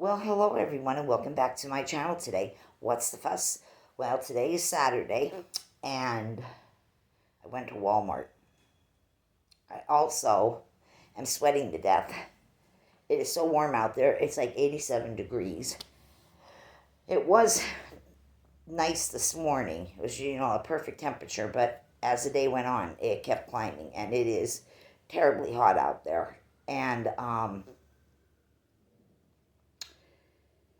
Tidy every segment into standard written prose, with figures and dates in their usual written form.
Well, hello everyone, and welcome back to my channel today. What's the fuss? Well, today is Saturday, and I went to Walmart. I also am sweating to death. It is so warm out there. It's like 87 degrees. It was nice this morning. It was, a perfect temperature, but as the day went on, it kept climbing, and it is terribly hot out there. And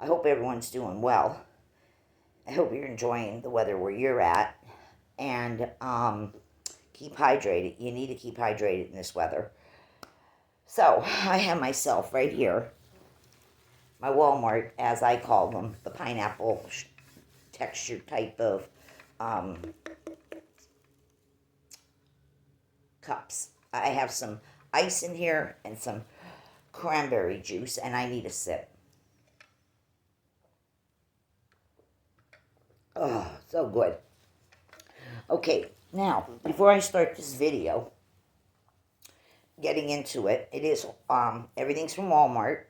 I hope everyone's doing well. I hope you're enjoying the weather where you're at. And keep hydrated. You need to keep hydrated in this weather. So I have myself right here, my Walmart, as I call them, the pineapple texture type of um, cups. I have some ice in here and some cranberry juice, and I need a sip. Oh, so good. Okay, now, before I start this video, getting into it, it is, everything's from Walmart.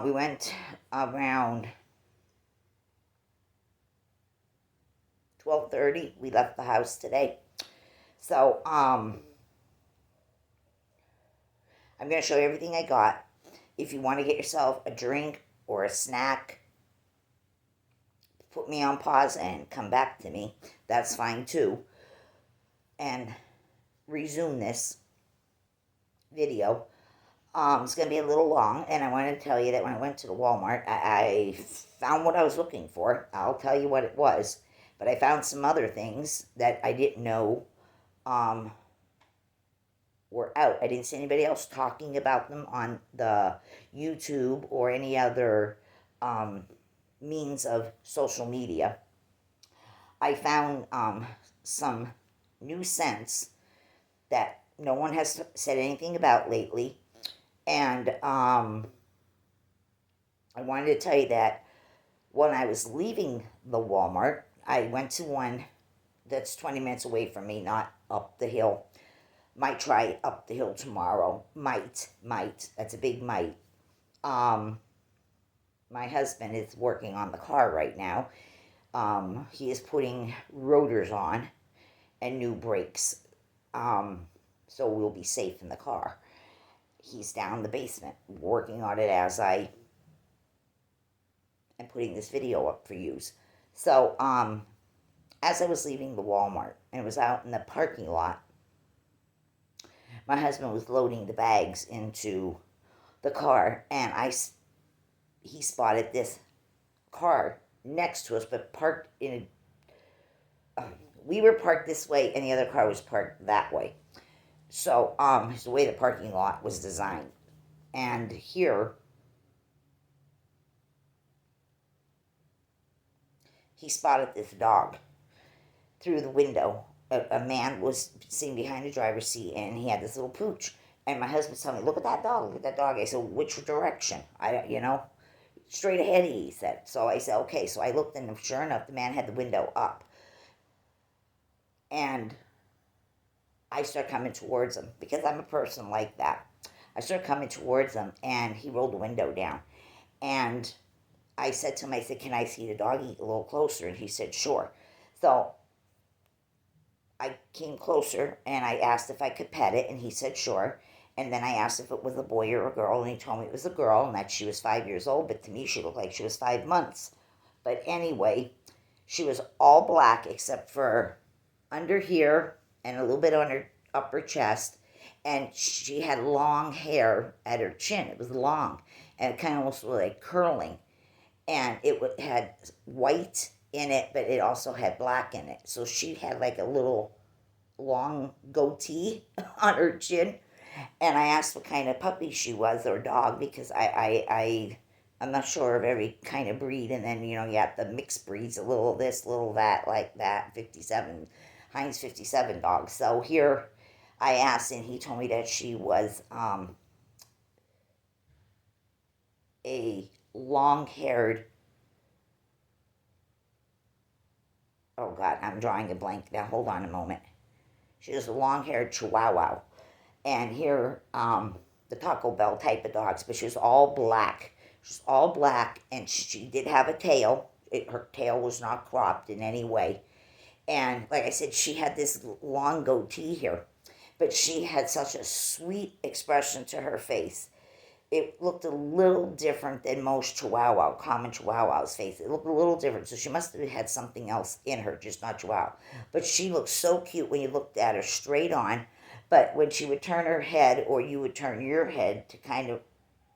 We went around 12:30. We left the house today. So, I'm going to show you everything I got. If you want to get yourself a drink or a snack, put me on pause and come back to me. That's fine too. And resume this video. It's going to be a little long, and I want to tell you that when I went to the Walmart, I found what I was looking for. I'll tell you what it was. But I found some other things that I didn't know were out. I didn't see anybody else talking about them on the YouTube or any other means of social media. I found some new scents that no one has said anything about lately. And I wanted to tell you that when I was leaving the Walmart, I went to one that's 20 minutes away from me, not up the hill. Might try it up the hill tomorrow. Might. That's a big might. My husband is working on the car right now. He is putting rotors on and new brakes. So we'll be safe in the car. He's down in the basement working on it as I am putting this video up for you. So, as I was leaving the Walmart and was out in the parking lot, my husband was loading the bags into the car, and he spotted this car next to us, but parked in we were parked this way, and the other car was parked that way. So, it's the way the parking lot was designed. And here, he spotted this dog through the window. A man was sitting behind the driver's seat, and he had this little pooch. And my husband's telling me, look at that dog, look at that dog. I said, which direction? Straight ahead, he said. So I said, okay. So I looked, and sure enough, the man had the window up. And I started coming towards him, because I'm a person like that. I started coming towards him, and he rolled the window down. And I said to him, I said, can I see the doggy a little closer? And he said, sure. So I came closer, and I asked if I could pet it, and he said, sure. And then I asked if it was a boy or a girl, and he told me it was a girl, and that she was 5 years old, but to me she looked like she was 5 months. But anyway, she was all black except for under here and a little bit on her upper chest, and she had long hair at her chin. It was long, and it kind of almost was like curling, and it had white in it, but it also had black in it. So she had like a little long goatee on her chin. And I asked what kind of puppy she was, or dog, because I'm not sure of every kind of breed. And then, you got the mixed breeds, a little this, little that, like that, 57, Heinz 57 dogs. So here I asked, and he told me that she was a long-haired, oh God, I'm drawing a blank now. Hold on a moment. She was a long-haired Chihuahua. And here, the Taco Bell type of dogs, but she was all black She's all black, and she did have a tail. Her tail was not cropped in any way. And like I said, she had this long goatee here, but she had such a sweet expression to her face. It looked a little different than most common Chihuahua's face. It looked a little different, so she must have had something else in her, just not Chihuahua. But she looked so cute when you looked at her straight on. But when she would turn her head, or you would turn your head to kind of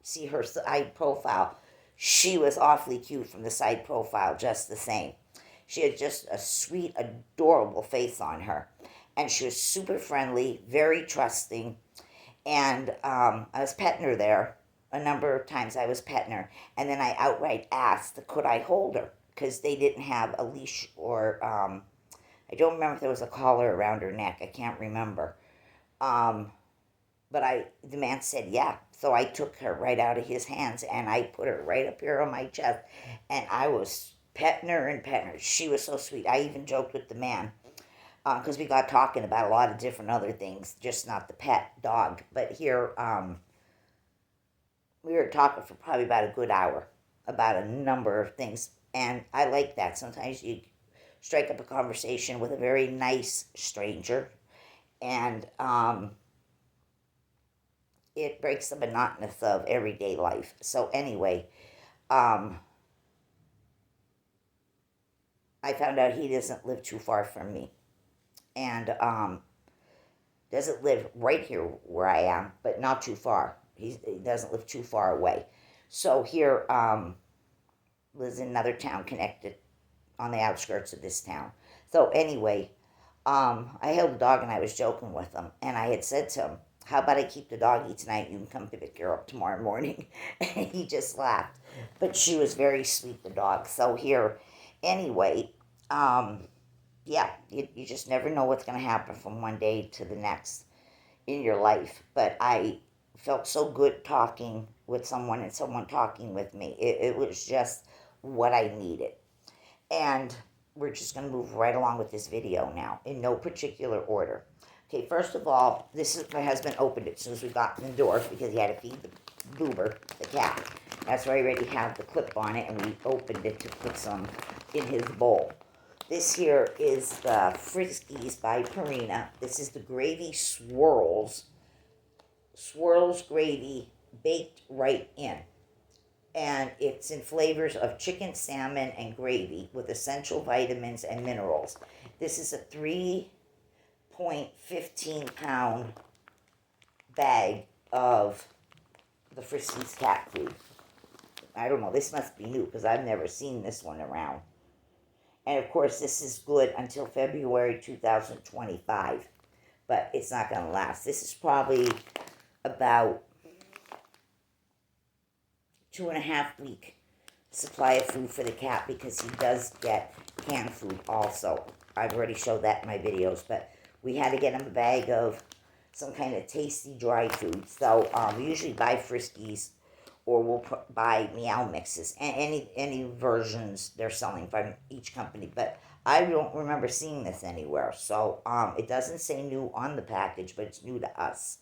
see her side profile, she was awfully cute from the side profile, just the same. She had just a sweet, adorable face on her. And she was super friendly, very trusting. And I was petting her there. A number of times I was petting her. And then I outright asked, could I hold her? Because they didn't have a leash, or I don't remember if there was a collar around her neck. I can't remember. Um, but the man said, yeah. So I took her right out of his hands, and I put her right up here on my chest. And I was petting her and petting her. She was so sweet. I even joked with the man, because we got talking about a lot of different other things, just not the pet dog. But here, we were talking for probably about a good hour about a number of things. And I like that. Sometimes you strike up a conversation with a very nice stranger, and it breaks the monotonous of everyday life. So anyway, um, I found out he doesn't live too far from me, and doesn't live right here where I am, but not too far. He doesn't live too far away. So here, lives in another town connected on the outskirts of this town. So anyway, I held the dog and I was joking with him, and I had said to him, how about I keep the doggy tonight? You can come pick her up tomorrow morning. And he just laughed. But she was very sweet, the dog. So here, anyway, yeah, you just never know what's going to happen from one day to the next in your life. But I felt so good talking with someone and someone talking with me. It was just what I needed. And we're just going to move right along with this video now, in no particular order. Okay, first of all, this is my husband opened it as soon as we got in the door because he had to feed the Goober, the cat. That's why I already have the clip on it, and we opened it to put some in his bowl. This here is the Friskies by Purina. This is the gravy swirls. Swirls gravy baked right in. And it's in flavors of chicken, salmon, and gravy with essential vitamins and minerals. This is a 3.15-pound bag of the Friskies cat food. I don't know, this must be new because I've never seen this one around. And of course, this is good until February 2025, but it's not going to last. This is probably about 2.5 week supply of food for the cat because he does get canned food also. I've already showed that in my videos, but we had to get him a bag of some kind of tasty dry food. So we usually buy Friskies, or we'll buy Meow Mixes, and any versions they're selling from each company. But I don't remember seeing this anywhere. So it doesn't say new on the package, but it's new to us.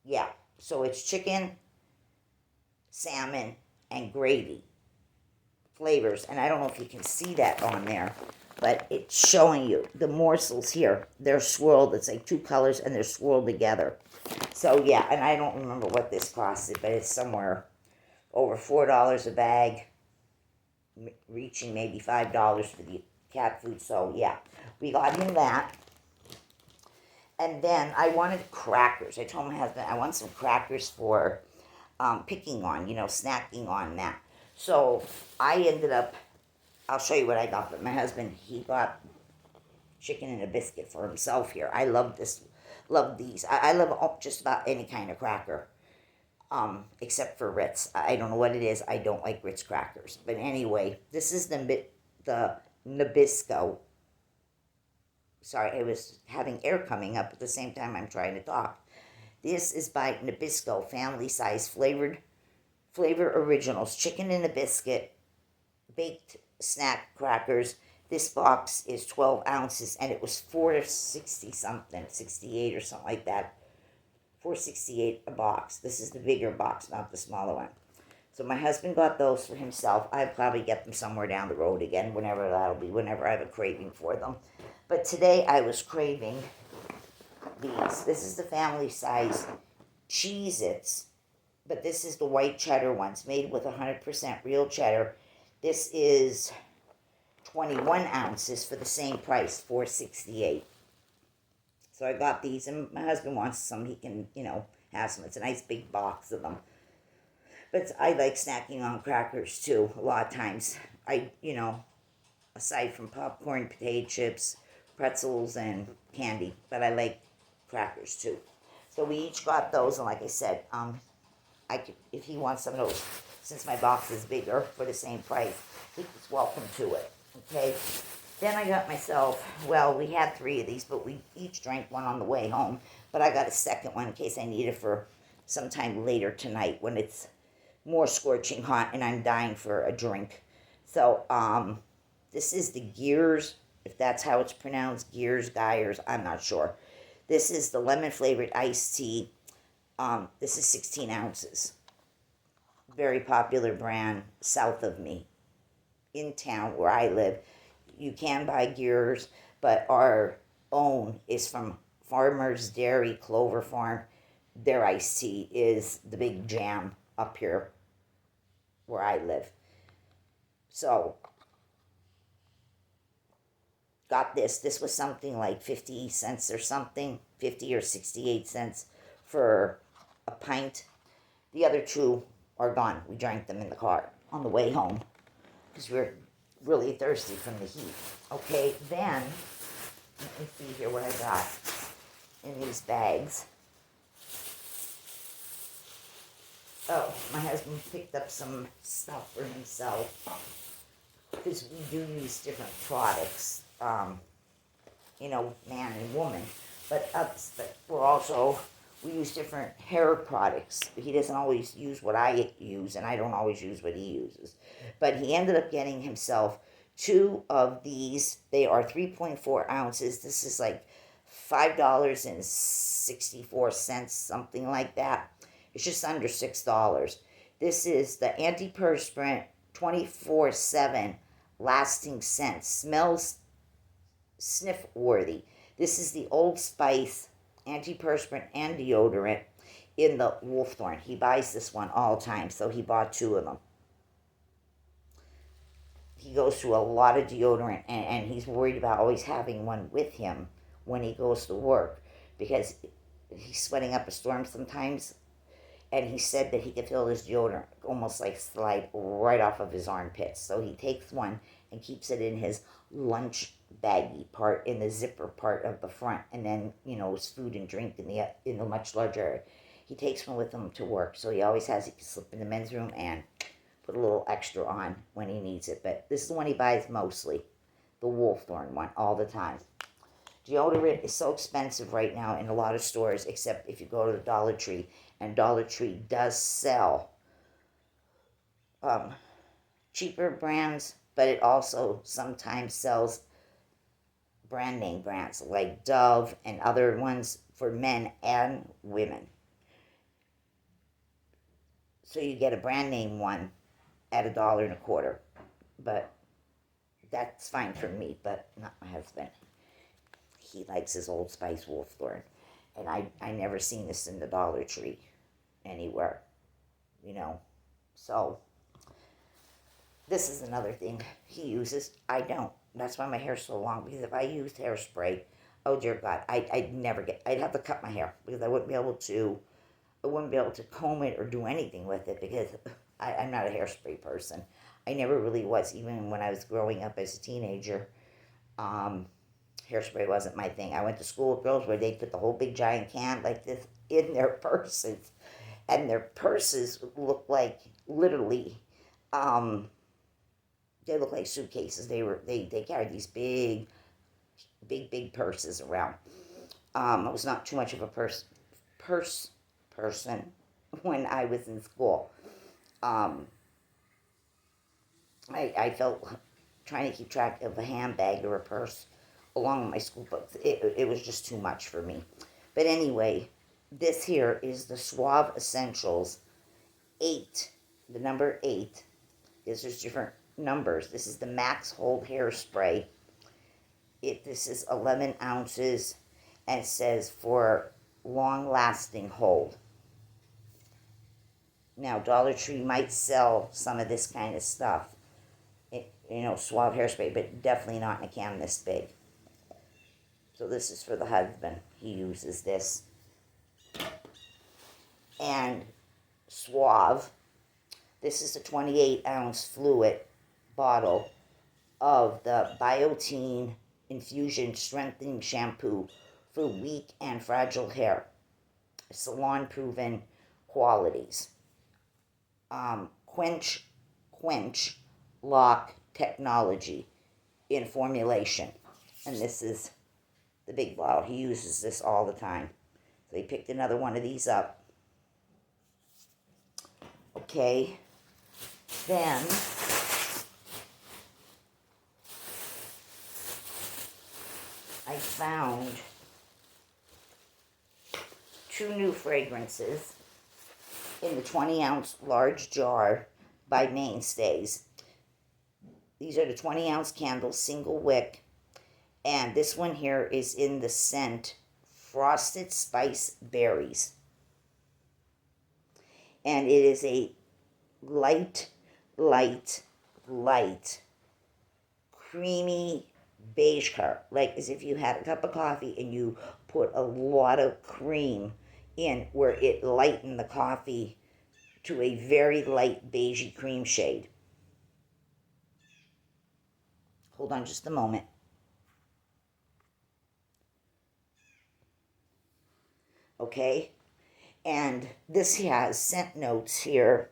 Yeah, so it's chicken, salmon, and gravy flavors. And I don't know if you can see that on there, but it's showing you the morsels here. They're swirled. It's like two colors, and they're swirled together. So yeah, and I don't remember what this costed, but it's somewhere over $4 a bag, reaching maybe $5 for the cat food. So yeah, we got him that. And then I wanted crackers. I told my husband I want some crackers for picking on, snacking on that. So I ended up, I'll show you what I got. But my husband, he got chicken and a biscuit for himself here. I love these. I love just about any kind of cracker, except for Ritz. I don't know what it is. I don't like Ritz crackers. But anyway, this is the Nabisco. Sorry, I was having air coming up at the same time I'm trying to talk. This is by Nabisco, family size flavor originals, chicken in a biscuit, baked snack crackers. This box is 12 ounces, and it was $4.60 something, 68 or something like that, $4.68 a box. This is the bigger box, not the smaller one. So my husband got those for himself. I'll probably get them somewhere down the road again, whenever that'll be, whenever I have a craving for them. But today I was craving these. This is the family size Cheez-Its, but this is the white cheddar ones, made with 100% real cheddar. This is 21 ounces for the same price, $4.68. So I got these, and my husband wants some. He can, have some. It's a nice big box of them. But I like snacking on crackers too. A lot of times, aside from popcorn, potato chips, pretzels, and candy, but I like crackers too. So we each got those, and like I said, if he wants some of those, since my box is bigger for the same price, he's welcome to it. Okay. Then I got myself, we had 3 of these, but we each drank one on the way home. But I got a second one in case I need it for sometime later tonight when it's more scorching hot and I'm dying for a drink. So, this is the Gears, if that's how it's pronounced, Geyers, I'm not sure. This is the lemon flavored iced tea. This is 16 ounces. Very popular brand south of me, in town where I live. You can buy Gears, but our own is from Farmer's Dairy, Clover Farm. Their iced tea is the big jam up here where I live. So, got this. This was something like 50 cents or something, 50 or 68 cents for a pint. The other 2 are gone. We drank them in the car on the way home because we're really thirsty from the heat. Okay, then, let me see here what I got in these bags. Oh, my husband picked up some stuff for himself because we do use different products, man and woman. But we use different hair products. He doesn't always use what I use, and I don't always use what he uses. But he ended up getting himself 2 of these. They are 3.4 ounces. This is like $5.64, something like that. It's just under $6. This is the antiperspirant 24/7 lasting scent. Smells sniff worthy. This is the Old Spice antiperspirant and deodorant in the Wolfthorn. He buys this one all the time, so he bought 2 of them. He goes through a lot of deodorant, and he's worried about always having one with him when he goes to work because he's sweating up a storm sometimes. And he said that he could feel his deodorant almost like slide right off of his armpits. So he takes one and keeps it in his lunch baggy part, in the zipper part of the front, and then his food and drink in the much larger area. He takes one with him to work, so he always has. He can slip in the men's room and put a little extra on when he needs it. But this is the one he buys mostly, the Wolfthorn one, all the time. Deodorant is so expensive right now in a lot of stores, except if you go to the Dollar Tree, and Dollar Tree does sell cheaper brands, but it also sometimes sells brand name brands like Dove and other ones for men and women. So you get a brand name one at $1.25, but that's fine for me, but not my husband. He likes his Old Spice Wolfthorn, and I never seen this in the Dollar Tree anywhere, So this is another thing he uses. I don't. That's why my hair's so long, because if I used hairspray, oh dear God, I'd have to cut my hair because I wouldn't be able to comb it or do anything with it because I'm not a hairspray person. I never really was, even when I was growing up as a teenager. Hairspray wasn't my thing. I went to school with girls where they put the whole big giant can like this in their purses, and their purses look like literally, they look like suitcases. They carried these big purses around. I was not too much of a purse person when I was in school. I felt trying to keep track of a handbag or a purse along with my school books. It was just too much for me. But anyway, this here is the Suave Essentials 8, the number 8, because there's different numbers. This is the Max Hold Hairspray. This is 11 ounces, and it says for long-lasting hold. Now, Dollar Tree might sell some of this kind of stuff, Suave hairspray, but definitely not in a can this big. So this is for the husband. He uses this. And Suave, this is a 28-ounce fluid bottle of the Biotin Infusion Strengthening Shampoo for weak and fragile hair. Salon-proven qualities. Quench lock technology in formulation. And this is the big bottle. He uses this all the time. So he picked another one of these up. Okay. Then I found 2 new fragrances in the 20-ounce large jar by Mainstays. These are the 20-ounce candles, single wick. And this one here is in the scent Frosted Spice Berries. And it is a light, creamy beige color. Like as if you had a cup of coffee and you put a lot of cream in, where it lightened the coffee to a very light beigey cream shade. Hold on just a moment. Okay, and this has scent notes here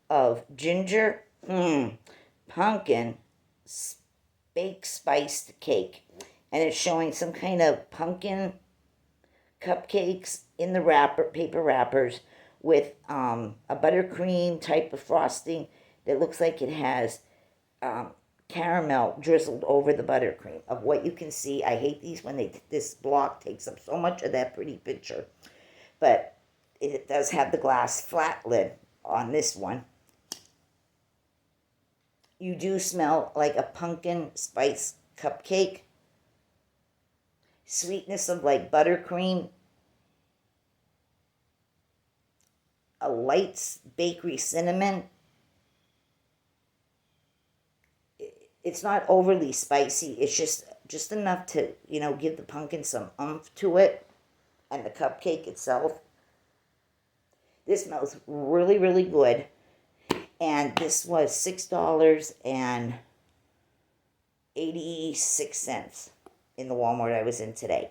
of ginger, pumpkin, baked spiced cake, and it's showing some kind of pumpkin cupcakes in the paper wrappers with a buttercream type of frosting that looks like it has caramel drizzled over the buttercream. Of what you can see, I hate these when this block takes up so much of that pretty picture, but it does have the glass flat lid on this one. You do smell like a pumpkin spice cupcake. Sweetness of like buttercream. A light bakery cinnamon. It's not overly spicy. It's just enough to, give the pumpkin some oomph to it. And the cupcake itself. This smells really, really good. And this was $6.86 in the Walmart I was in today.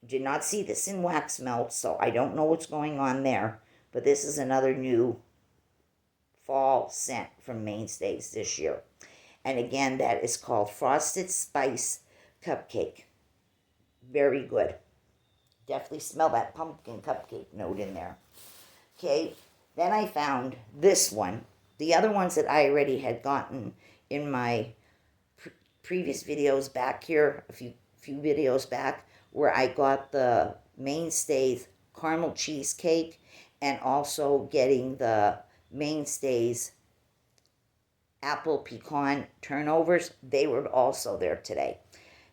Did not see this in Wax Melt, so I don't know what's going on there. But this is another new fall scent from Mainstays this year. And again, that is called Frosted Spice Cupcake. Very good. Definitely smell that pumpkin cupcake note in there. Okay, then I found this one. The other ones that I already had gotten in my previous videos back here, a few videos back, where I got the Mainstays caramel cheesecake and also getting the Mainstays apple pecan turnovers. They were also there today.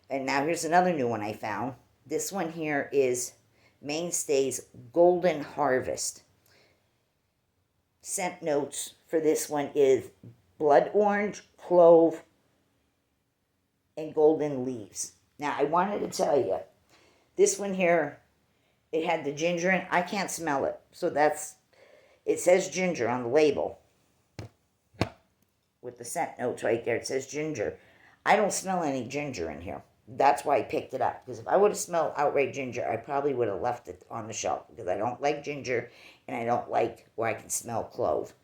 And now here's another new one I found. This one here is Mainstays Golden Harvest. Scent notes for this one is blood orange, clove, and golden leaves. Now, I wanted to tell you, this one here, it had the ginger in. I can't smell it. So it says ginger on the label. With the scent notes right there, it says ginger. I don't smell any ginger in here. That's why I picked it up. Because if I would have smelled outright ginger, I probably would have left it on the shelf. Because I don't like ginger, and I don't like where I can smell clove.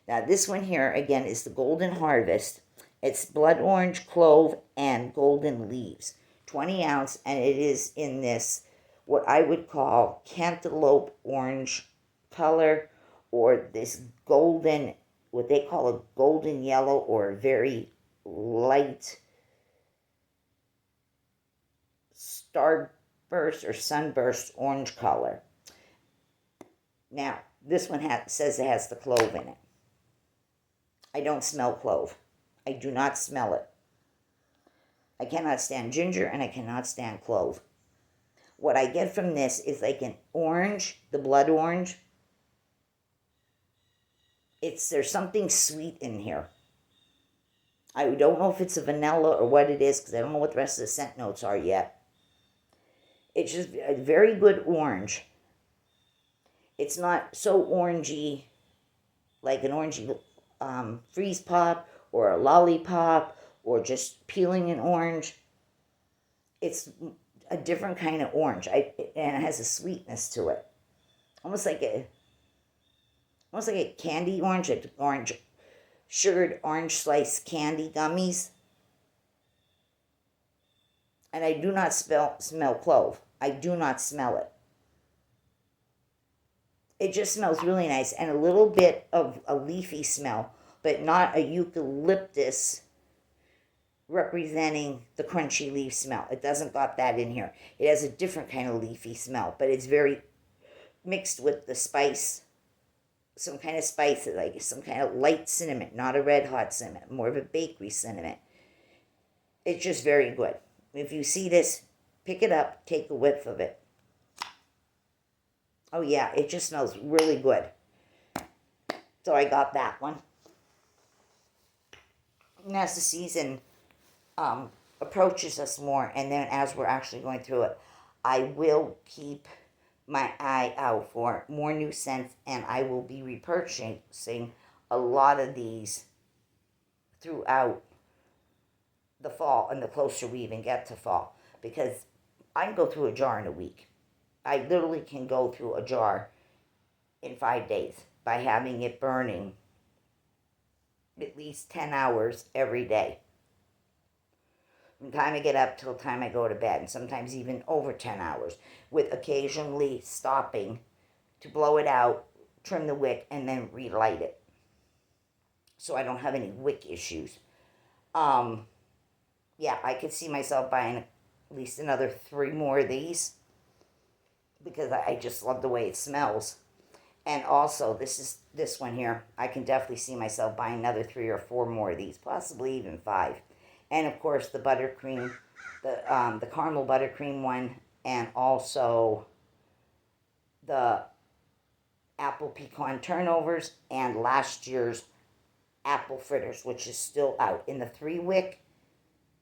Now, this one here, again, is the Golden Harvest. It's blood orange, clove, and golden leaves. 20 ounce, and it is in this, what I would call cantaloupe orange color, or this golden, what they call a golden yellow, or a very light starburst or sunburst orange color. Now, this one says it has the clove in it. I don't smell clove. I do not smell it. I cannot stand ginger and I cannot stand clove. What I get from this is like an orange, the blood orange. There's something sweet in here. I don't know if it's a vanilla or what it is because I don't know what the rest of the scent notes are yet. It's just a very good orange. It's not so orangey, like an orangey freeze pop or a lollipop or just peeling an orange. It's a different kind of orange, and it has a sweetness to it, almost like a candy orange, like orange sugared orange slice candy gummies. And I do not smell clove. I do not smell it. It just smells really nice and a little bit of a leafy smell, but not a eucalyptus representing the crunchy leaf smell. It doesn't got that in here. It has a different kind of leafy smell, but it's very mixed with the spice, some kind of spice, like some kind of light cinnamon, not a red hot cinnamon, more of a bakery cinnamon. It's just very good. If you see this, pick it up, take a whiff of it. Oh yeah, it just smells really good. So I got that one. And as the season approaches us more, and then as we're actually going through it, I will keep my eye out for more new scents, and I will be repurchasing a lot of these throughout the fall and the closer we even get to fall, because I can go through a jar in a week. I literally can go through a jar in 5 days by having it burning at least 10 hours every day. From the time I get up till the time I go to bed, and sometimes even over 10 hours, with occasionally stopping to blow it out, trim the wick, and then relight it. So I don't have any wick issues. Yeah, I could see myself buying at least another 3 more of these, because I just love the way it smells. And also, this one here, I can definitely see myself buying another 3 or 4 more of these, possibly even 5. And of course, the buttercream, the caramel buttercream one, and also the apple pecan turnovers, and last year's apple fritters, which is still out in the 3-wick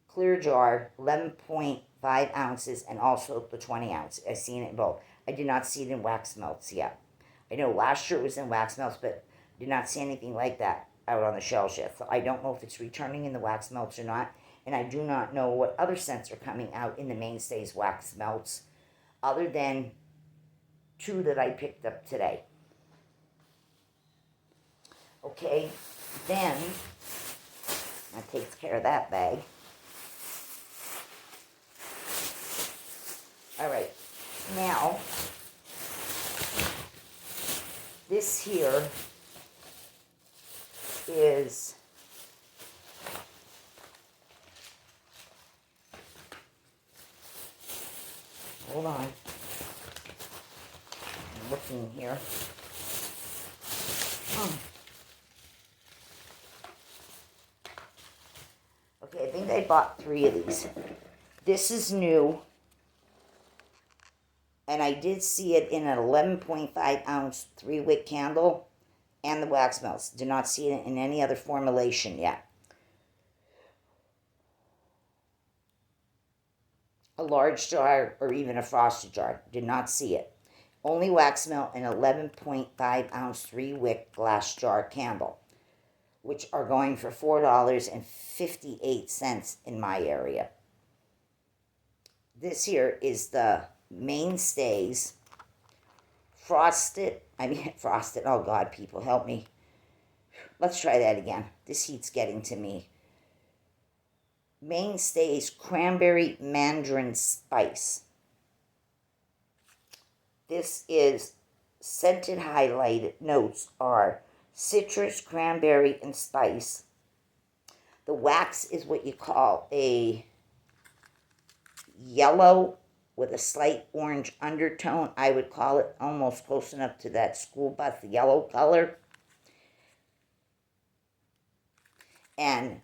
clear jar, 11.5 ounces, and also the 20 ounce. I've seen it in both. I did not see it in wax melts yet. I know last year it was in wax melts, but did not see anything like that out on the shelves yet. So I don't know if it's returning in the wax melts or not, and I do not know what other scents are coming out in the Mainstays wax melts, other than 2 that I picked up today. Okay, then that takes care of that bag. All right, now this here is hold on. I'm looking here. Okay, I think I bought 3 of these. This is new. And I did see it in an 11.5 ounce 3-wick candle and the wax melts. Did not see it in any other formulation yet. A large jar or even a frosted jar. Did not see it. Only wax melt and 11.5 ounce 3-wick glass jar candle, which are going for $4.58 in my area. This here is the Mainstays frosted, oh God, people, help me. Let's try that again. This heat's getting to me. Mainstays cranberry mandarin spice. This is scented highlighted notes are citrus, cranberry, and spice. The wax is what you call a yellow with a slight orange undertone. I would call it almost close enough to that school bus yellow color. And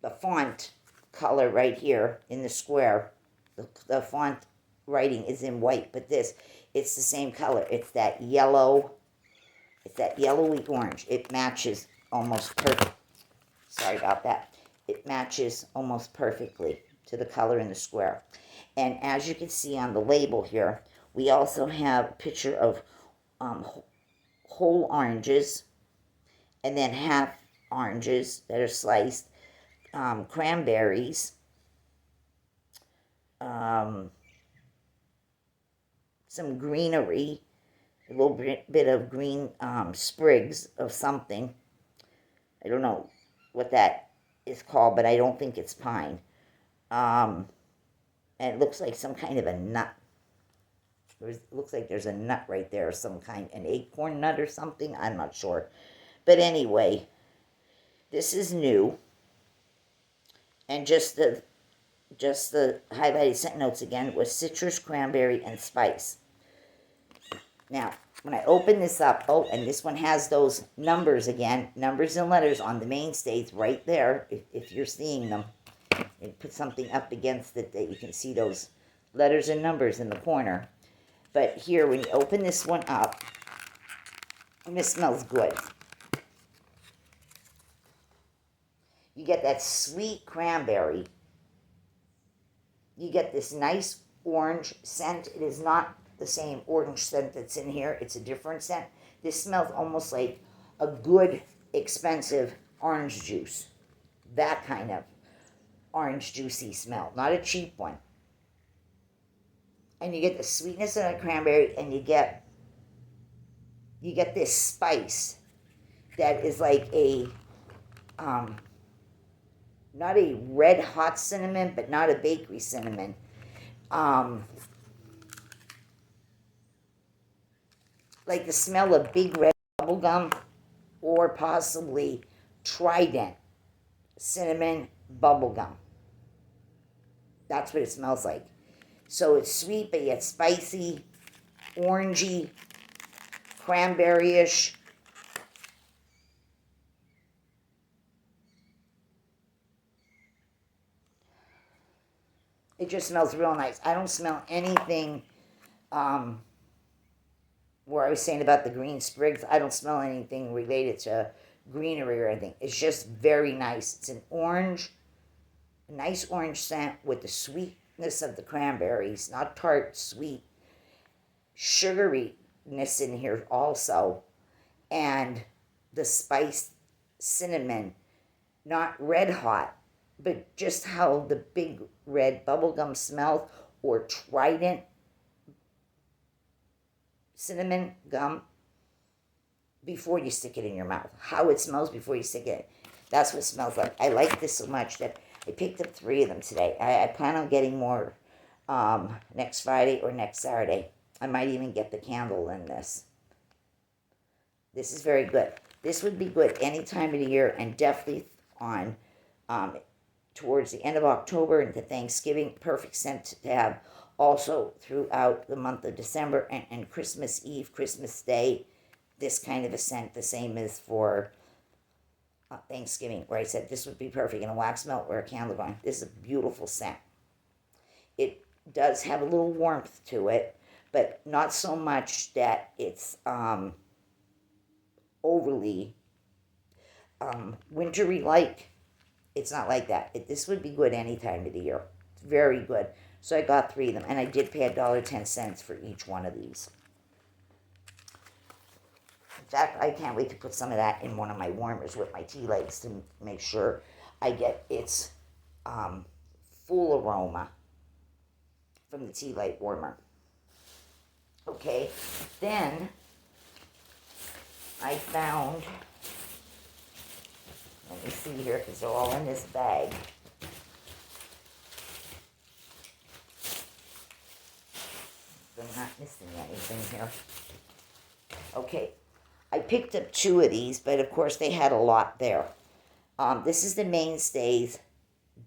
the font color right here in the square, the font writing is in white, but it's the same color. It's that yellow, it's that yellowy orange. It matches almost perfect. Sorry about that. It matches almost perfectly to the color in the square. And as you can see on the label here, we also have a picture of whole oranges and then half oranges that are sliced, cranberries, some greenery, a little bit of green sprigs of something. I don't know what that is called, but I don't think it's pine. And it looks like some kind of a nut. It looks like there's a nut right there, some kind, an acorn nut or something. I'm not sure. But anyway, this is new. And just the highlighted scent notes again was citrus, cranberry, and spice. Now, when I open this up, oh, and this one has those numbers again, numbers and letters on the mainstays right there, if you're seeing them. And put something up against it that you can see those letters and numbers in the corner. But here, when you open this one up, and this smells good. You get that sweet cranberry. You get this nice orange scent. It is not the same orange scent that's in here. It's a different scent. This smells almost like a good, expensive orange juice. That kind of orange juicy smell, not a cheap one. And you get the sweetness of the cranberry, and you get this spice that is like a not a red hot cinnamon, but not a bakery cinnamon. Like the smell of Big Red bubble gum, or possibly Trident cinnamon bubble gum. That's what it smells like. So it's sweet, but yet spicy, orangey, cranberry-ish. It just smells real nice. I don't smell anything, where I was saying about the green sprigs, I don't smell anything related to greenery or anything. It's just very nice. It's an orange, a nice orange scent with the sweetness of the cranberries, not tart, sweet, sugaryness in here also, and the spice cinnamon, not red hot, but just how the Big Red bubblegum smells, or Trident cinnamon gum, before you stick it in your mouth. How it smells before you stick it. That's what it smells like. I like this so much that I picked up 3 of them today. I plan on getting more next Friday or next Saturday. I might even get the candle in this. This is very good. This would be good any time of the year, and definitely on towards the end of October into Thanksgiving. Perfect scent to have also throughout the month of December and Christmas Eve, Christmas Day. This kind of a scent, the same as for Thanksgiving, where I said this would be perfect in a wax melt or a candle going. This is a beautiful scent. It does have a little warmth to it, but not so much that it's overly wintry like. It's not like that. This would be good any time of the year. It's very good. So I got 3 of them, and I did pay $1.10 for each one of these. In fact, I can't wait to put some of that in one of my warmers with my tea lights to make sure I get its full aroma from the tea light warmer. Okay, then I found, let me see here, because they're all in this bag. I'm not missing anything here. Okay, I picked up 2 of these, but of course they had a lot there. This is the Mainstays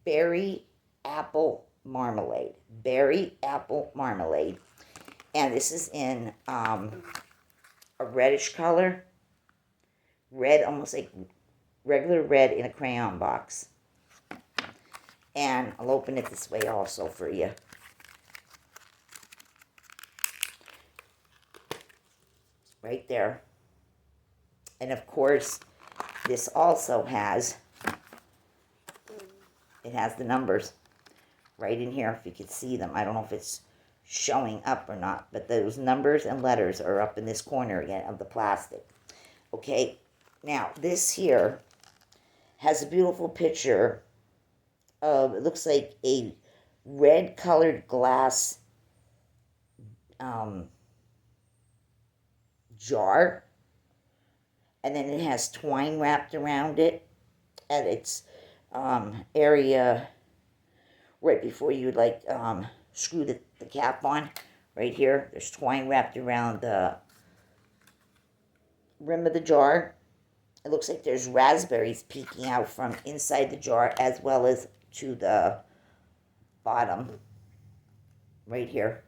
Berry Apple marmalade, berry apple marmalade. And this is in a reddish color, red, almost like regular red in a crayon box. And I'll open it this way also for you. Right there. And of course, this also has, it has the numbers right in here, if you could see them. I don't know if it's showing up or not, but those numbers and letters are up in this corner again of the plastic. Okay, now this here has a beautiful picture of, it looks like a red colored glass jar, and then it has twine wrapped around it at its area right before you screw the cap on. Right here, there's twine wrapped around the rim of the jar. It looks like there's raspberries peeking out from inside the jar as well as to the bottom. Right here,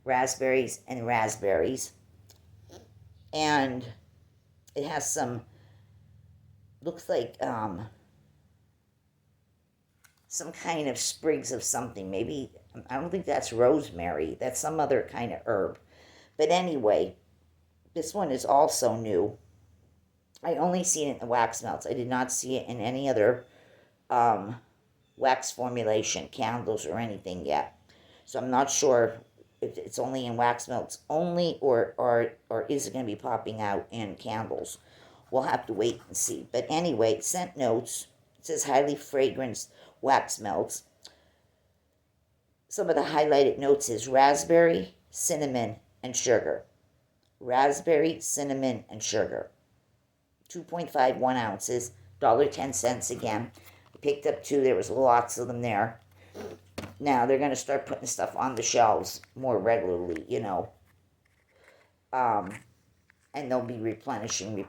raspberries and raspberries. And it has some, looks like some kind of sprigs of something. Maybe, I don't think that's rosemary. That's some other kind of herb. But anyway, this one is also new. I only seen it in the wax melts. I did not see it in any other wax formulation, candles or anything yet. So I'm not sure if it's only in wax melts only, or is it going to be popping out in candles. We'll have to wait and see. But anyway, scent notes. It says highly fragrant wax melts. Some of the highlighted notes is raspberry, cinnamon, and sugar. Raspberry, cinnamon, and sugar. 2.51 ounces, $1.10 again. I picked up 2. There was lots of them there. Now they're going to start putting stuff on the shelves more regularly, you know. And they'll be replenishing.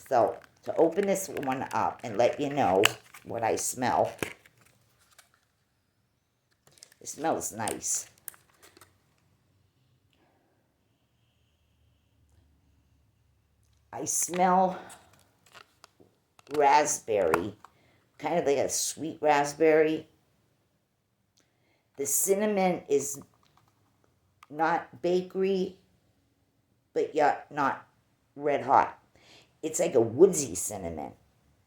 So to open this one up and let you know what I smell. It smells nice. I smell raspberry, kind of like a sweet raspberry. The cinnamon is not bakery, but yet not red hot. It's like a woodsy cinnamon.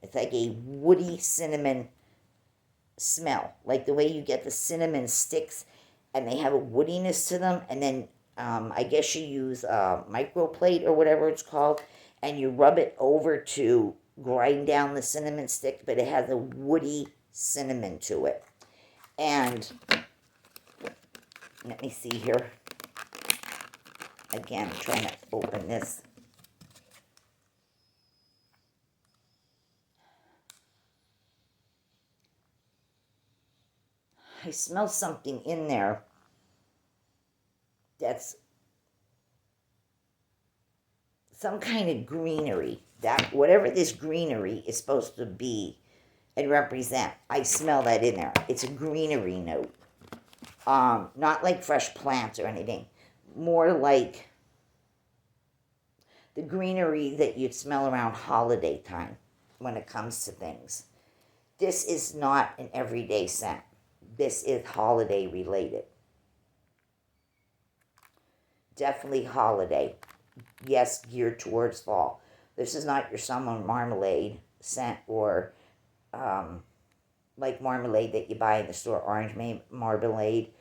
It's like a woody cinnamon smell, like the way you get the cinnamon sticks and they have a woodiness to them, and then I guess you use a microplate or whatever it's called, and you rub it over to grind down the cinnamon stick, but it has a woody cinnamon to it. And let me see here. Again, I'm trying to open this. I smell something in there that's some kind of greenery. That whatever this greenery is supposed to be and represent, I smell that in there. It's a greenery note. Not like fresh plants or anything. More like the greenery that you'd smell around holiday time when it comes to things. This is not an everyday scent. This is holiday related. Definitely holiday. Yes, geared towards fall. This is not your summer marmalade scent, or like marmalade that you buy in the store, orange marmalade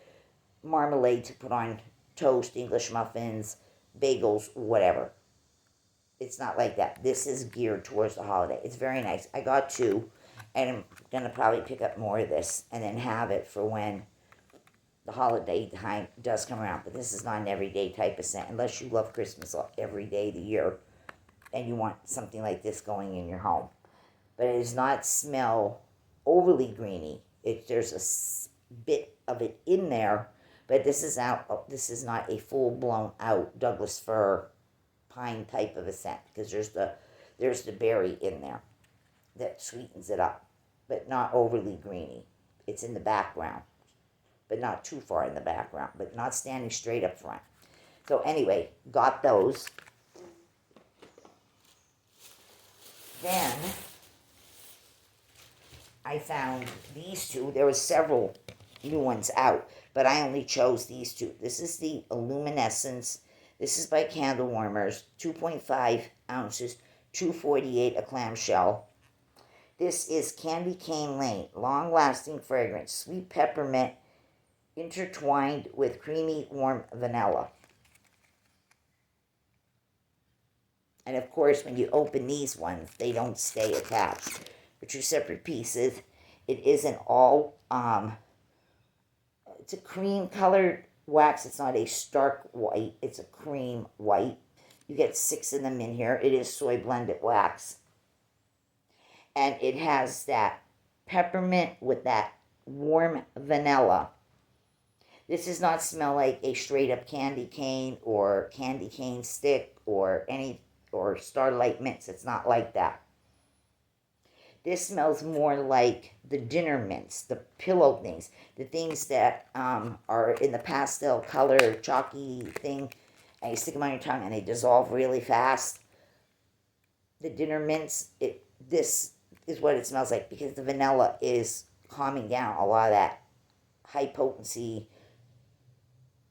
to put on toast, English muffins, bagels, whatever. It's not like that. This is geared towards the holiday. It's very nice. I got 2, and I'm going to probably pick up more of this and then have it for when the holiday time does come around. But this is not an everyday type of scent, unless you love Christmas every day of the year and you want something like this going in your home. But it does not smell overly greeny. There's a bit of it in there, but this is not a full-blown out Douglas fir pine type of a scent, because there's the berry in there that sweetens it up, but not overly greeny. It's in the background. but not too far in the background, but not standing straight up front. So anyway, got those. Then I found these two. There were several new ones out, but I only chose these two. This is the Illuminescence. This is by Candle Warmers, 2.5 ounces, 248 a clamshell. This is Candy Cane Lane, long-lasting fragrance, sweet peppermint intertwined with creamy warm vanilla. And of course, when you open these ones, they don't stay attached. They're two separate pieces. It is an all, it's a cream colored wax. It's not a stark white. It's a cream white. You get 6 of them in here. It is soy blended wax. And it has that peppermint with that warm vanilla. This does not smell like a straight up candy cane or candy cane stick or Starlight mints. It's not like that. This smells more like the dinner mints, the pillow things, the things that are in the pastel color chalky thing, and you stick them on your tongue and they dissolve really fast. The dinner mints, this is what it smells like, because the vanilla is calming down a lot of that high potency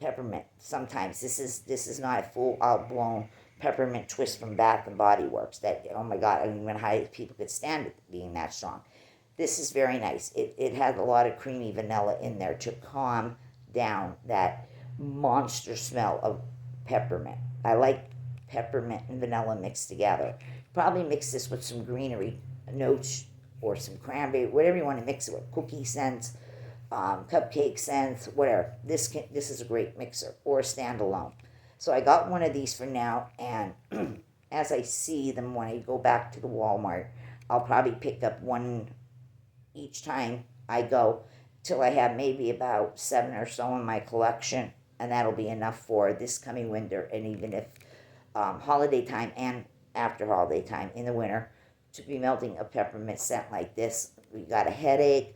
peppermint. Sometimes this is not a full out blown peppermint twist from Bath and Body Works. That, oh my God, I don't even know how people could stand it being that strong. This is very nice. It has a lot of creamy vanilla in there to calm down that monster smell of peppermint. I like peppermint and vanilla mixed together. Probably mix this with some greenery notes or some cranberry, whatever you want to mix it with. Cookie scents, cupcake scents, whatever. This is a great mixer, or standalone. So I got one of these for now, and as I see them when I go back to the Walmart, I'll probably pick up one each time I go till I have maybe about 7 or so in my collection, and that'll be enough for this coming winter, and even if holiday time and after holiday time in the winter, to be melting a peppermint scent like this. We got a headache,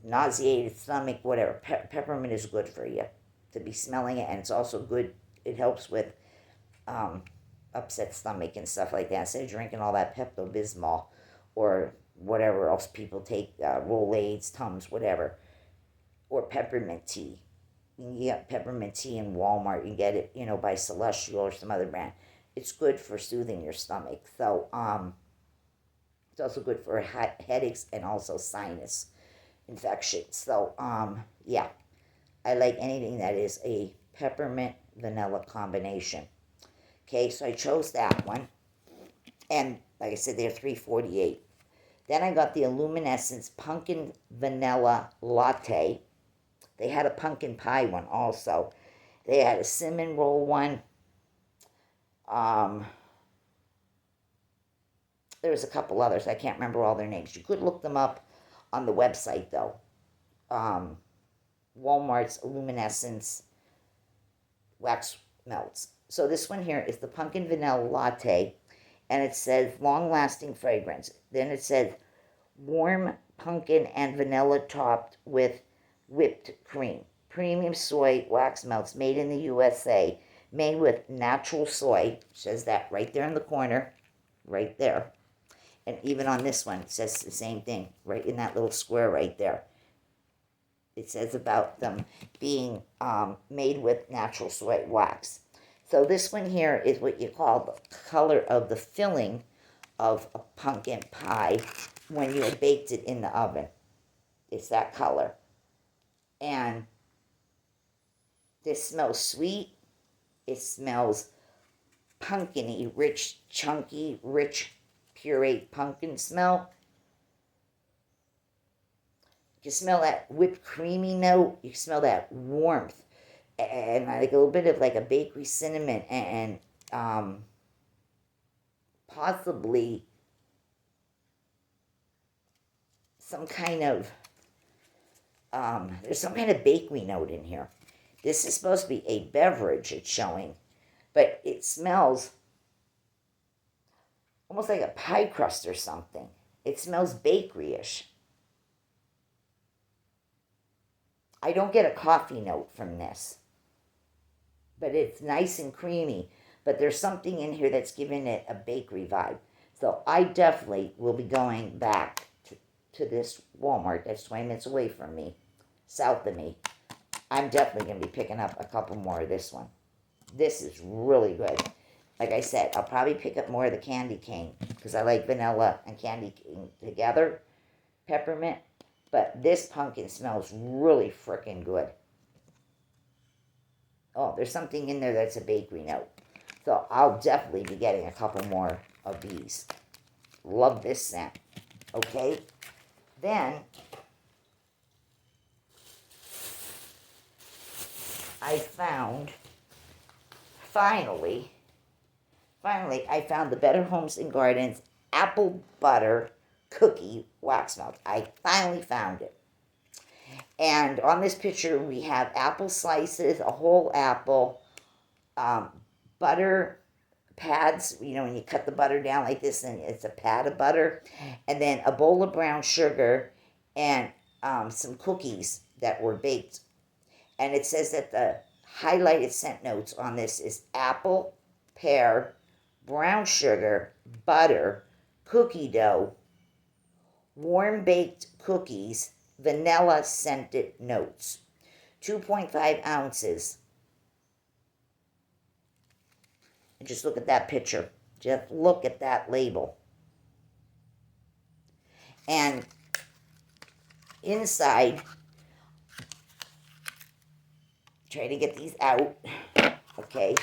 nauseated stomach, whatever. Peppermint is good for you to be smelling it, and it's also good. It helps with upset stomach and stuff like that. Instead of drinking all that Pepto-Bismol or whatever else people take, Rolaids, Tums, whatever, or peppermint tea. You can get peppermint tea in Walmart. You can get it, by Celestial or some other brand. It's good for soothing your stomach. So, it's also good for headaches and also sinus infections. So, yeah, I like anything that is a peppermint vanilla combination. Okay, so I chose that one, and like I said, they're $3.48. Then I got the Illuminescence Pumpkin Vanilla Latte. They had a pumpkin pie one also. They had a cinnamon roll one. There was a couple others. I can't remember all their names. You could look them up on the website, though. Walmart's Illuminescence Wax Melts. So this one here is the Pumpkin Vanilla Latte, and it says long-lasting fragrance. Then it says warm pumpkin and vanilla topped with whipped cream. Premium soy wax melts made in the USA, made with natural soy. It says that right there in the corner, right there. And even on this one, it says the same thing, right in that little square right there. It says about them being made with natural soy wax. So this one here is what you call the color of the filling of a pumpkin pie when you have baked it in the oven. It's that color. And this smells sweet. It smells pumpkin-y, rich, chunky, rich, pureed pumpkin smell. You can smell that whipped creamy note. You can smell that warmth. And like a little bit of like a bakery cinnamon and possibly some kind of, there's some kind of bakery note in here. This is supposed to be a beverage, it's showing, but it smells almost like a pie crust or something. It smells bakery-ish. I don't get a coffee note from this, but it's nice and creamy. But there's something in here that's giving it a bakery vibe. So I definitely will be going back to this Walmart that's 20 minutes away from me, south of me. I'm definitely going to be picking up a couple more of this one. This is really good. Like I said, I'll probably pick up more of the candy cane because I like vanilla and candy cane together, peppermint. But this pumpkin smells really freaking good. Oh, there's something in there that's a bakery note. So I'll definitely be getting a couple more of these. Love this scent. Okay? Then I found, finally, I found the Better Homes and Gardens apple butter cookie wax melt. I finally found it. And on this picture, we have apple slices, a whole apple, butter pads, you know, when you cut the butter down like this, and it's a pad of butter, and then a bowl of brown sugar, and some cookies that were baked. And it says that the highlighted scent notes on this is apple, pear, brown sugar, butter, cookie dough, warm baked cookies, vanilla scented notes. 2.5 ounces. And just look at that picture. Just look at that label. And inside, try to get these out. Okay.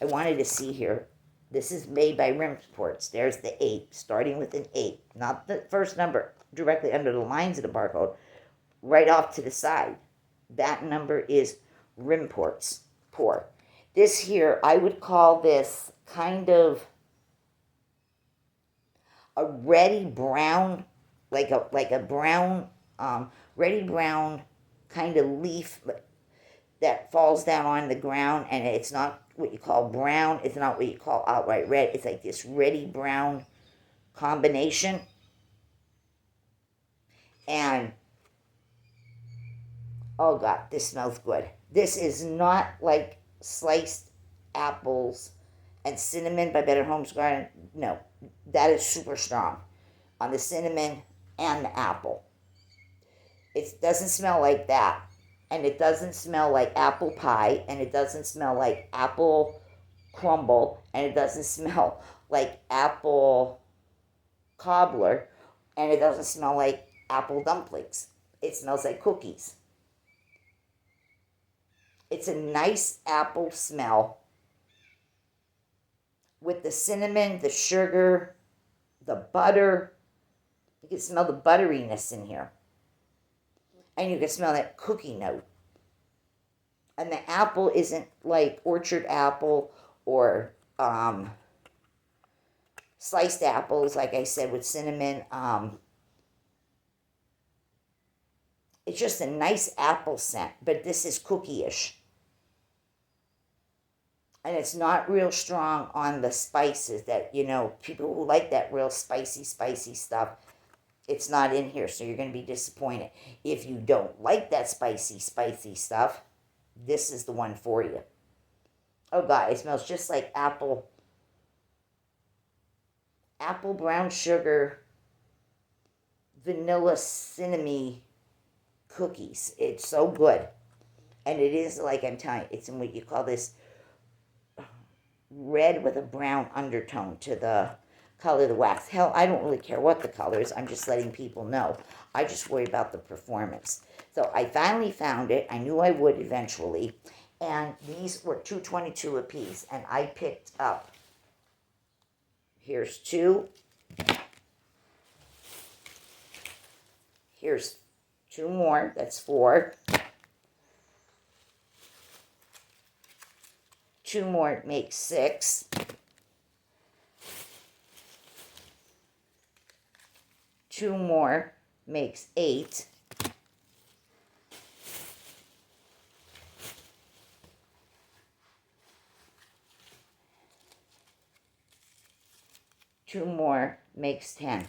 I wanted to see here. This is made by Rimports. There's the 8, starting with an 8. Not the first number directly under the lines of the barcode. Right off to the side. That number is Rimports. Pour. This here, I would call this kind of a reddy brown, like a brown, reddy brown kind of leaf that falls down on the ground, and it's not what you call brown. It's not what you call outright red. It's like this reddy brown combination. And oh God, this smells good. This is not like sliced apples and cinnamon by Better Homes Garden. No, that is super strong on the cinnamon and the apple. It doesn't smell like that. And it doesn't smell like apple pie. And it doesn't smell like apple crumble. And it doesn't smell like apple cobbler. And it doesn't smell like apple dumplings. It smells like cookies. It's a nice apple smell with the cinnamon, the sugar, the butter. You can smell the butteriness in here. And you can smell that cookie note. And the apple isn't like orchard apple or sliced apples, like I said, with cinnamon. It's just a nice apple scent, but this is cookie-ish. And it's not real strong on the spices that, you know, people who like that real spicy stuff, it's not in here, so you're going to be disappointed. If you don't like that spicy stuff, this is the one for you. Oh God, it smells just like apple brown sugar, vanilla cinnamon cookies. It's so good. And it is, like I'm telling you, it's in what you call this red with a brown undertone to the color of the wax. Hell, I don't really care what the color is. I'm just letting people know. I just worry about the performance. So I finally found it. I knew I would eventually. And these were $2.22 a piece. And I picked up, here's 2. Here's 2 more. That's 4. 2 more makes 6. 2 more makes 8. 2 more makes 10.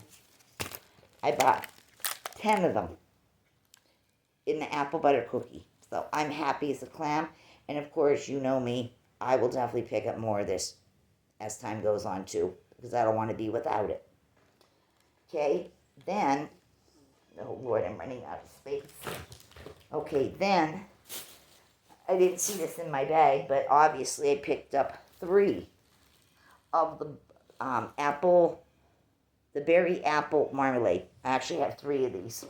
I bought 10 of them in the apple butter cookie. So I'm happy as a clam. And of course, you know me, I will definitely pick up more of this as time goes on too, because I don't want to be without it. Okay, then, oh Lord, I'm running out of space. Okay, then, I didn't see this in my bag, but obviously I picked up 3 of the the berry apple marmalade. I actually have 3 of these.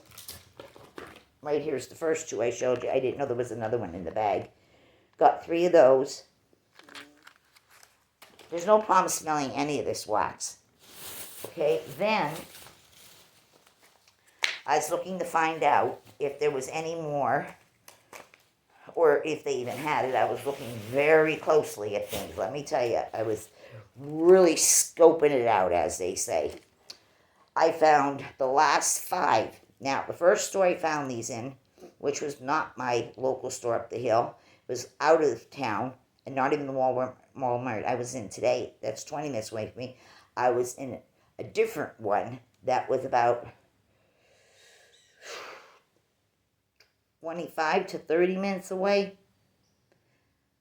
Right here's the first 2 I showed you. I didn't know there was another one in the bag. Got 3 of those. There's no problem smelling any of this wax. Okay, then I was looking to find out if there was any more, or if they even had it. I was looking very closely at things. Let me tell you, I was really scoping it out, as they say. I found the last 5. Now, the first store I found these in, which was not my local store up the hill, was out of town, and not even the Walmart I was in today. That's 20 minutes away from me. I was in a different one that was about 25 to 30 minutes away,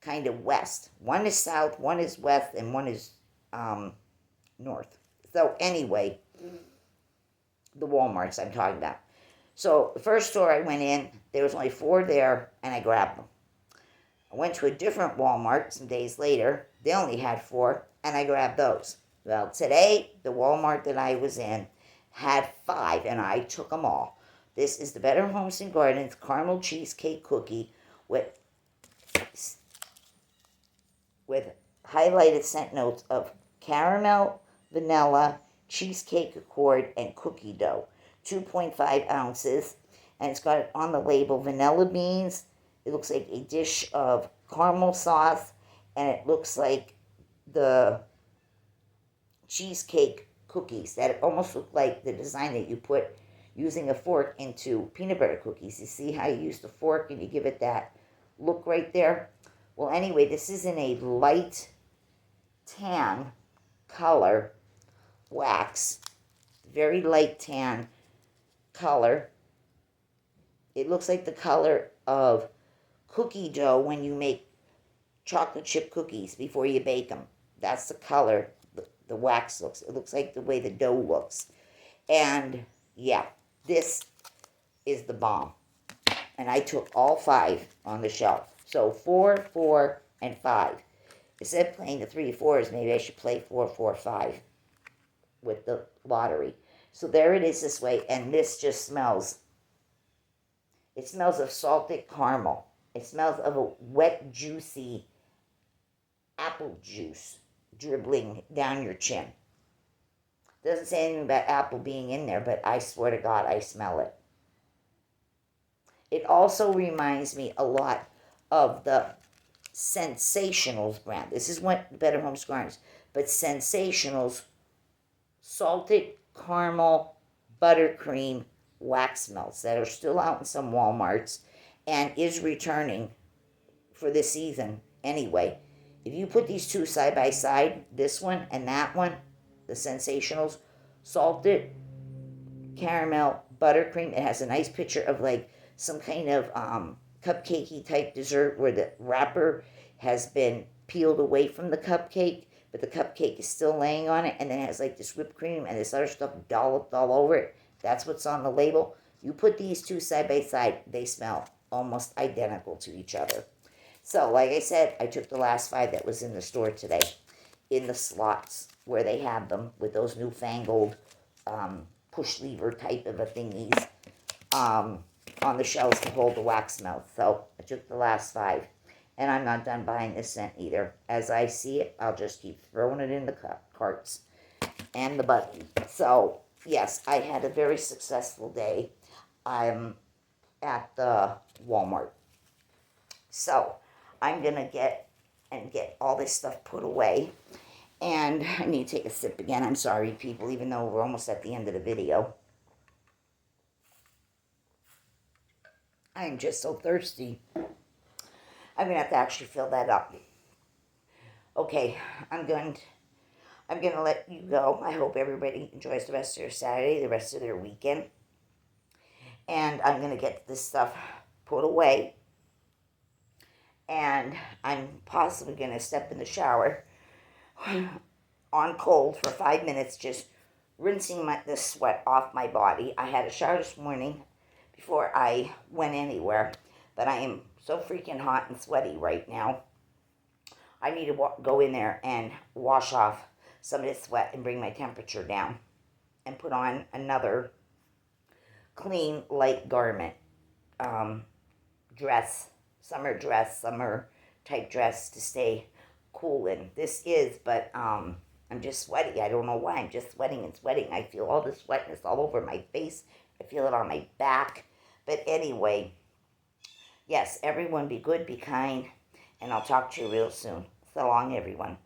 kind of west. One is south, one is west, and one is north. So anyway, the Walmarts I'm talking about. So the first store I went in, there was only 4 there, and I grabbed them. I went to a different Walmart some days later. They only had 4, and I grabbed those. Well, today, the Walmart that I was in had 5, and I took them all. This is the Better Homes and Gardens caramel cheesecake cookie with highlighted scent notes of caramel, vanilla, cheesecake accord, and cookie dough. 2.5 ounces. And it's got on the label vanilla beans. It looks like a dish of caramel sauce. And it looks like the cheesecake cookies that almost look like the design that you put using a fork into peanut butter cookies. You see how you use the fork and you give it that look right there? Well, anyway, this is in a light tan color wax. Very light tan color. It looks like the color of cookie dough when you make chocolate chip cookies before you bake them. That's the color the wax looks. It looks like the way the dough looks. And yeah, this is the bomb. And I took all 5 on the shelf. So 4, 4, and 5. Instead of playing the 3 4s, maybe I should play 4, 4, 5 with the lottery. So there it is this way, and this just smells. It smells of salted caramel. It smells of a wet, juicy apple juice dribbling down your chin. Doesn't say anything about apple being in there, but I swear to God, I smell it. It also reminds me a lot of the Sensationals brand. This is what Better Homes Gardens, but Sensationals salted caramel buttercream wax melts that are still out in some Walmarts and is returning for this season anyway. If you put these 2 side by side, this one and that one, the Sensationals salted caramel buttercream, it has a nice picture of like some kind of cupcakey type dessert where the wrapper has been peeled away from the cupcake, but the cupcake is still laying on it, and then it has like this whipped cream and this other stuff dolloped all over it. That's what's on the label. You put these 2 side by side, they smell almost identical to each other. So, like I said, I took the last 5 that was in the store today, in the slots where they have them with those newfangled push lever type of a thingies on the shelves to hold the wax melt. So I took the last 5, and I'm not done buying this scent either. As I see it, I'll just keep throwing it in the carts and the buggy. So yes, I had a very successful day. I'm at the Walmart. So I'm gonna get all this stuff put away. And I need to take a sip again. I'm sorry, people, even though we're almost at the end of the video. I'm just so thirsty. I'm going to have to actually fill that up. Okay, I'm going to let you go. I hope everybody enjoys the rest of their Saturday, the rest of their weekend. And I'm going to get this stuff put away. and I'm possibly going to step in the shower on cold for 5 minutes, just rinsing the sweat off my body. I had a shower this morning before I went anywhere, but I am so freaking hot and sweaty right now. I need to go in there and wash off some of this sweat and bring my temperature down and put on another clean, light garment, dress, summer type dress to stay cool in. This is, but I'm just sweaty. I don't know why. I'm just sweating and sweating. I feel all the wetness all over my face. I feel it on my back. But anyway, yes, everyone be good, be kind, and I'll talk to you real soon. So long, everyone.